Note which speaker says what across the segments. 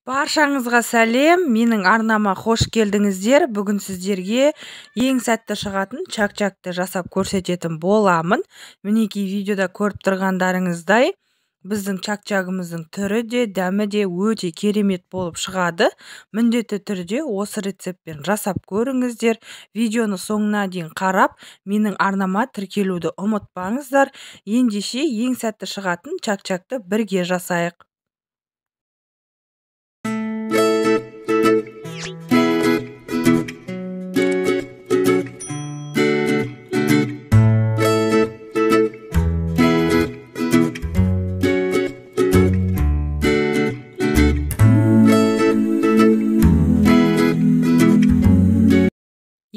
Speaker 1: Баршаңызға сәлем, менің арнама қош келдіңіздер. Бүгін сіздерге ең сәтті шығатын чак-чакты жасап көрсететін боламын. Мінекей видеода көріп тұрғандарыңыздай, біздің чак-чагымыздың түрі де, дәмі де өте керемет болып шығады. Міндетті түрде осы рецептпен жасап көріңіздер. Видеоны соңына дейін қарап, менің арнама тіркелуді ұмытпаңыздар. Ендеше ең сәтті шығатын чак-чакты бірге жасайық.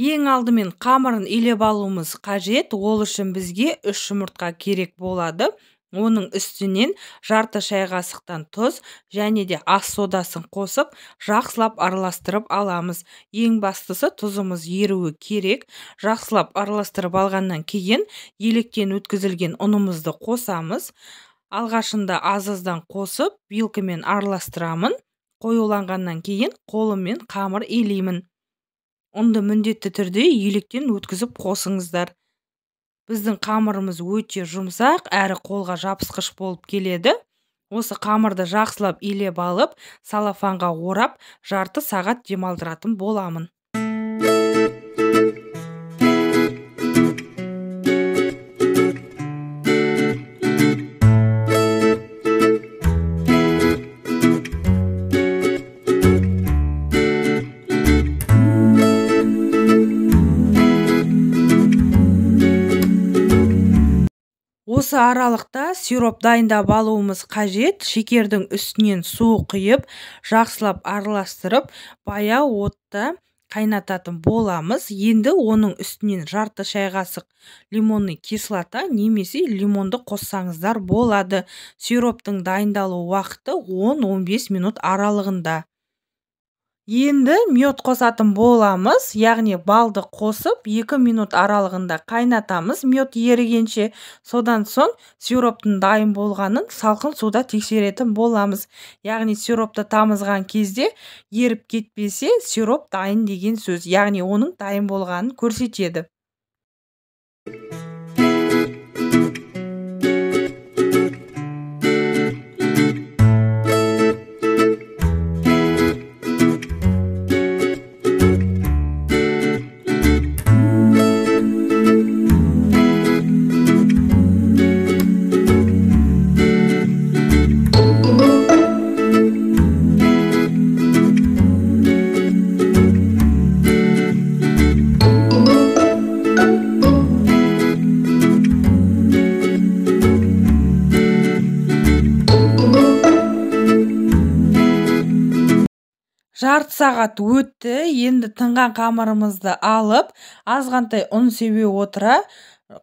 Speaker 1: Ең алдымен қамырын илеп алуымыз қажет. Ол үшін бізге 3 жұмыртқа керек болады. Оның үстінен жарты шай қасықтан тұз және де ас содасын қосып, жақсылап араластырып аламыз. Ең бастысы тұзымыз еруі керек. Жақсылап араластырып алғаннан кейін електен өткізілген ұнымызды қосамыз. Алғашында аздан қосып, вилкамен араластырамын. Қоюланғаннан кейін қолыммен қамыр илеймін. Ұнды міндетті түрде електен өткізіп қосыңыздар. Біздің қамырымыз өте жұмсақ, әрі қолға жабысқыш болып келеді. Осы қамырды жақсылап илеп алып, салафанға орап, жарты сағат демалдыратын боламын. Осы аралықта сироп дайындап алуымыз қажет. Шекердің үстінен су құйып, жақсылап араластырып, баяу отта қайнататын боламыз. Енді оның үстінен жарты шай қасық лимонный кислота немесе лимонды қоссаңыздар болады. Сироптың дайындалу уақыты 10-15 минут аралығында. Енді мед қосатын боламыз, яғни балды қосып 2 минут аралығында қайнатамыз мед ерігенше. Содан соң сироптың дайын болғанын салқын суда тексеретін боламыз. Яғни сиропты тамызған кезде еріп кетпесе, сироп дайын деген сөз. Яғни оның дайын болғанын көрсетеді. Жарты сағат өтті. Енді тынған қамырымызды алып, азғантай ұн себе отыра,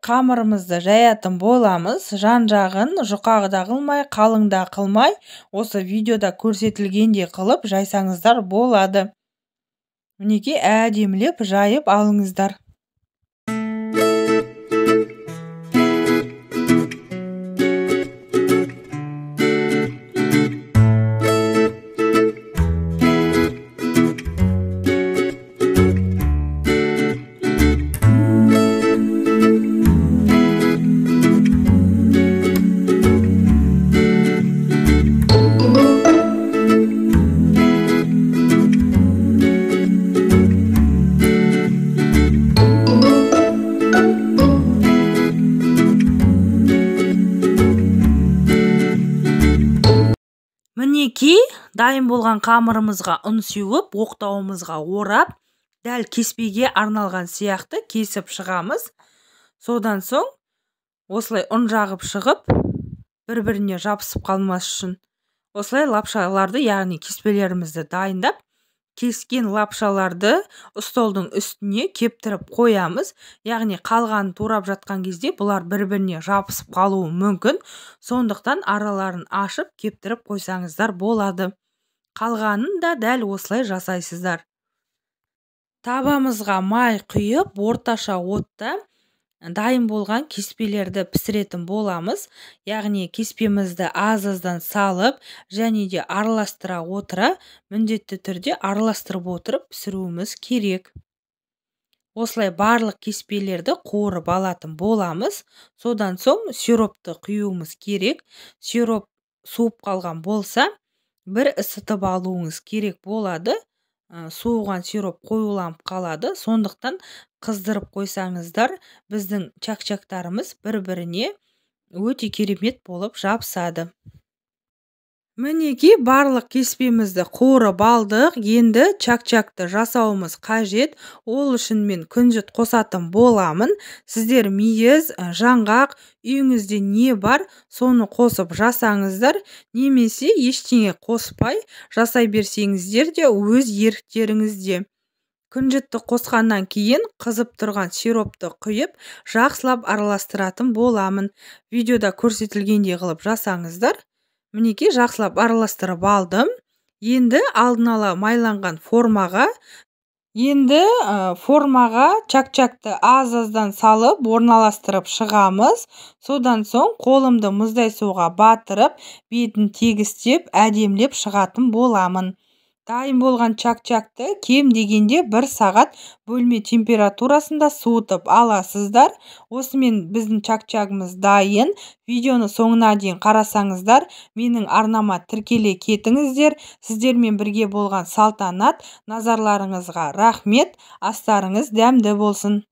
Speaker 1: қамырымызды жаятын боламыз. Жан жағын жұқағыда қылмай, қалыңда қылмай, осы видеода көрсетілгендей қылып жайсаңыздар болады. Мінекей әдемілеп жайып алыңыздар. Мінекей дайын болған қамырымызға ұн сеуіп, оқтауымызға орап, дәл кеспеге арналған сияқты кесіп шығамыз. Содан соң осылай ұн жағып шығып, бір-біріне жабысып қалмас үшін осылай лапшаларды, яғни кеспелерімізді дайындап, кескен лапшаларды столдың үстіне кептіріп қоямыз. Яғни қалғанын турап жатқан кезде бұлар бір-біріне жабысып қалуы мүмкін. Сондықтан араларын ашып кептіріп қойсаңыздар болады. Қалғанын да дәл осылай жасайсыздар. Табамызға май құйып, орташа отта дайын болған кеспелерді пісіретін боламыз. Яғни кеспемізді аз-аздан салып және де араластыра отыра, міндетті түрде араластырып отырып пісіруіміз керек. Осылай барлық кеспелерді қуырып алатын боламыз. Содан соң сиропты құюымыз керек. Сироп суып қалған болса, бір ысытып алуыңыз керек болады. Суыған сироп қоюланып қалады. Сондықтан қыздырып қойсаңыздар, біздің чак-чактарымыз бір-біріне өте керемет болып жабысады. Мінекей барлық кеспемізді қуырып алдық. Енді чак-чакты жасауымыз қажет. Ол үшін мен күнжіт қосатын боламын. Сіздер мейіз, жаңғақ, үйіңізде не бар, соны қосып жасаңыздар. Немесе ештеңе қоспай жасай берсеңіздер де өз еріктеріңізде. Күнжітті қосқаннан кейін қызып тұрған сиропты құйып, жақсылап араластыратын боламын. Видеода көрсетілгендей қылып жасаңыздар. Мінекей жақсылап араластырып алдым. Енді алдын ала майланған формаға чак-чакты аз-аздан салып орналастырып шығамыз. Содан соң қолымды мұздай суға батырып, бетін тегістеп, әдемілеп шығатын боламын. Дайын болған чак-чакты кем дегенде 1 сағат бөлме температурасында суытып аласыздар. Осымен біздің чак-чагымыз дайын. Видеоны соңына дейін қарасаңыздар, менің арнама тіркеле кетіңіздер. Сіздермен бірге болған салтанат. Назарларыңызға рахмет. Астарыңыз дәмді болсын.